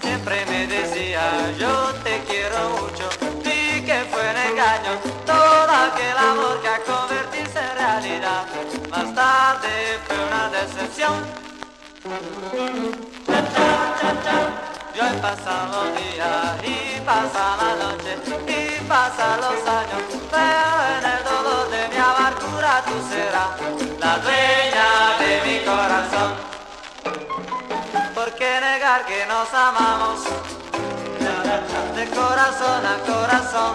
Siempre me decía yo te quiero mucho, vi que fue un engaño todo aquel amor que a convertirse en realidad más tarde fue una decepción. Cha, cha, cha, cha. Y hoy pasan los días y pasa la noche y pasan los años, pero en el dolor de mi amargura tú serás la dueña de mi corazón. ¿Por qué negar que nos amamos de corazón a corazón?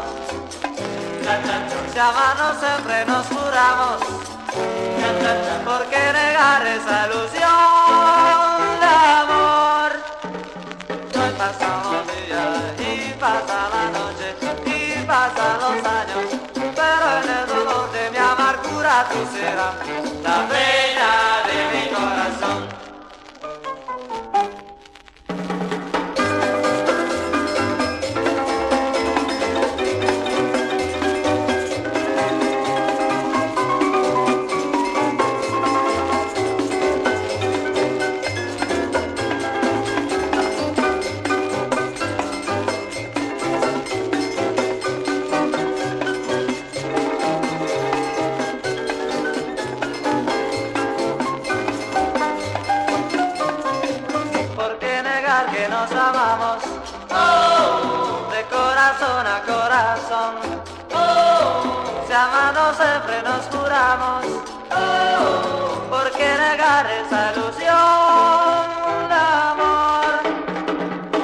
Si amarnos siempre nos juramos, ¿por qué negar esa ilusión de amor? Hoy pasan los días y pasa la noche y pasan los años, pero en el dolor de mi amargura tú serás la dueña de mi corazón. Que nos amamos, oh, de corazón a corazón, oh, si amando siempre nos juramos, oh, ¿por qué negar esa ilusión de amor?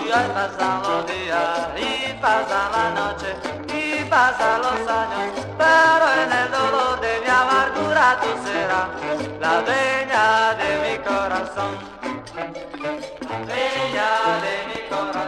Y hoy pasan los días y pasa la noche y pasan los años, pero en el dolor de mi amargura tú serás la dueña de mi corazón. Bella de mi corazón.